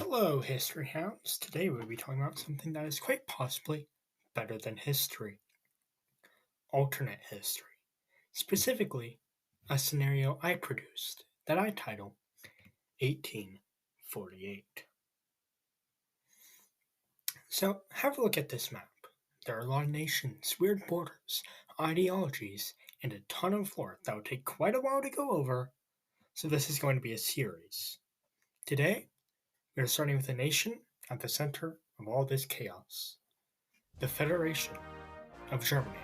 Hello, History Hounds. Today we'll be talking about something that is quite possibly better than history alternate history. Specifically, a scenario I produced that I title 1848. So, have a look at this map. There are a lot of nations, weird borders, ideologies, and a ton of lore that would take quite a while to go over, so this is going to be a series. Today, we are starting with a nation at the center of all this chaos the Federation of Germany.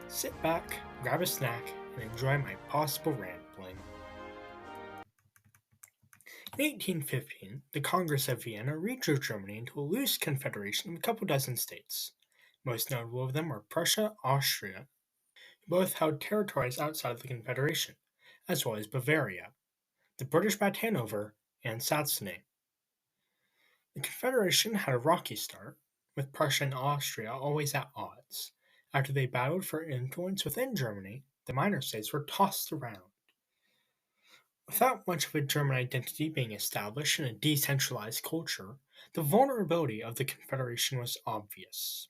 Sit back, grab a snack, and enjoy my possible rambling. In 1815, the Congress of Vienna redrew Germany into a loose confederation of a couple dozen states. Most notable of them were Prussia, Austria, who both held territories outside of the confederation, as well as Bavaria, the British backed Hanover, and Saxony. The confederation had a rocky start, with Prussia and Austria always at odds. After they battled for influence within Germany, the minor states were tossed around. Without much of a German identity being established in a decentralized culture, the vulnerability of the Confederation was obvious.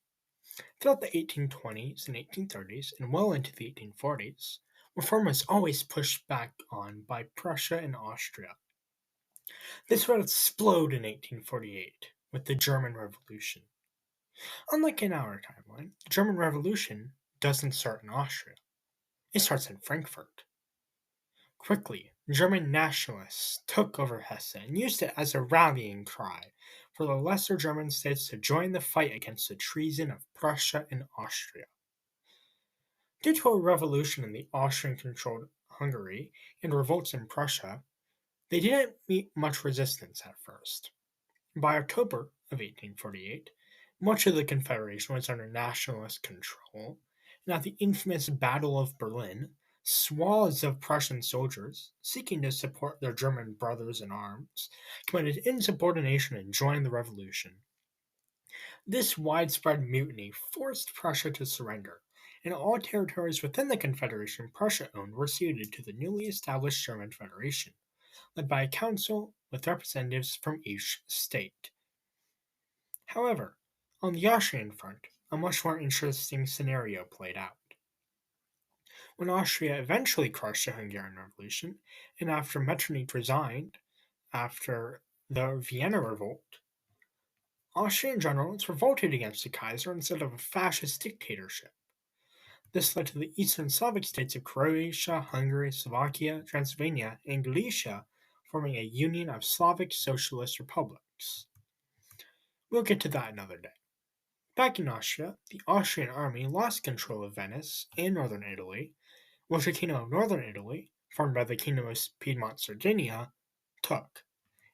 Throughout the 1820s and 1830s, and well into the 1840s, reform was always pushed back on by Prussia and Austria. This would explode in 1848 with the German Revolution. Unlike in our timeline, the German Revolution doesn't start in Austria. It starts in Frankfurt. Quickly, German nationalists took over Hesse and used it as a rallying cry for the lesser German states to join the fight against the treason of Prussia and Austria. Due to a revolution in the Austrian controlled Hungary and revolts in Prussia, they didn't meet much resistance at first. By October of 1848, much of the Confederation was under nationalist control, and at the infamous Battle of Berlin, swaths of Prussian soldiers, seeking to support their German brothers in arms, committed insubordination and joined the revolution. This widespread mutiny forced Prussia to surrender, and all territories within the Confederation Prussia owned were ceded to the newly established German Federation, led by a council with representatives from each state. However, on the Austrian front, a much more interesting scenario played out. When Austria eventually crushed the Hungarian Revolution, and after Metternich resigned after the Vienna Revolt, Austrian generals revolted against the Kaiser instead of a fascist dictatorship. This led to the Eastern Slavic states of Croatia, Hungary, Slovakia, Transylvania, and Galicia forming a union of Slavic socialist republics. We'll get to that another day. Back in Austria, the Austrian army lost control of Venice and northern Italy, which the Kingdom of Northern Italy, formed by the Kingdom of Piedmont Sardinia, took.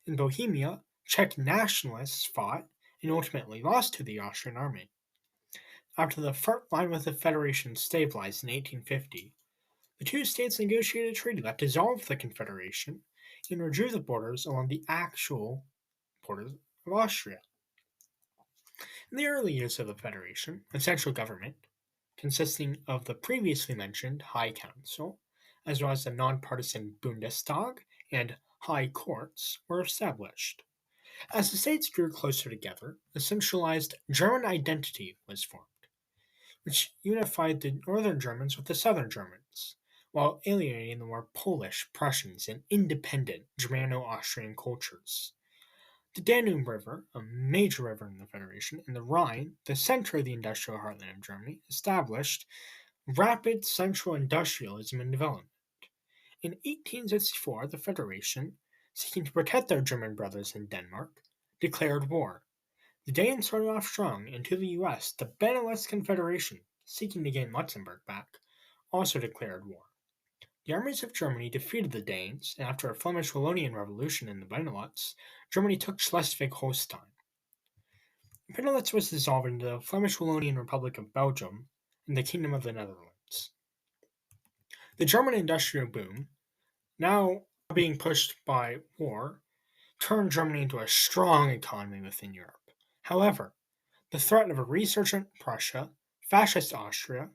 In Bohemia, Czech nationalists fought and ultimately lost to the Austrian army. After the front line with the Federation stabilized in 1850, the two states negotiated a treaty that dissolved the Confederation and redrew the borders along the actual borders of Austria. In the early years of the Federation, a central government, consisting of the previously mentioned High Council, as well as the nonpartisan Bundestag and High Courts, were established. As the states grew closer together, a centralized German identity was formed, which unified the Northern Germans with the Southern Germans, while alienating the more Polish, Prussians, and independent Germano Austrian cultures. The Danube River, a major river in the Federation, and the Rhine, the center of the industrial heartland of Germany, established rapid central industrialism and development. In 1864, the Federation, seeking to protect their German brothers in Denmark, declared war. The Danes started off strong, and to the US, the Benelux Confederation, seeking to gain Luxembourg back, also declared war. The armies of Germany defeated the Danes, and after a Flemish-Wallonian revolution in the Benelux, Germany took Schleswig-Holstein. Benelux was dissolved into the Flemish-Wallonian Republic of Belgium and the Kingdom of the Netherlands. The German industrial boom, now being pushed by war, turned Germany into a strong economy within Europe. However, the threat of a resurgent Prussia, fascist Austria,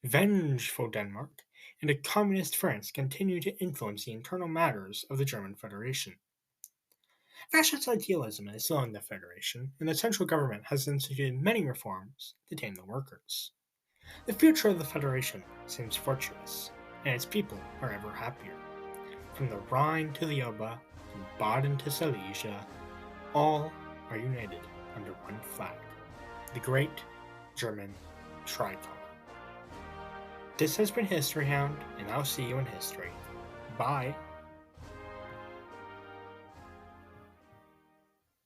vengeful Denmark, and a communist France continued to influence the internal matters of the German Federation. Fascist idealism is still in the Federation, and the central government has instituted many reforms to tame the workers. The future of the Federation seems fortuitous, and its people are ever happier. From the Rhine to the Elbe, from Baden to Silesia, all are united under one flag, the great German tricolor. This has been History Hound, and I'll see you in history. Bye.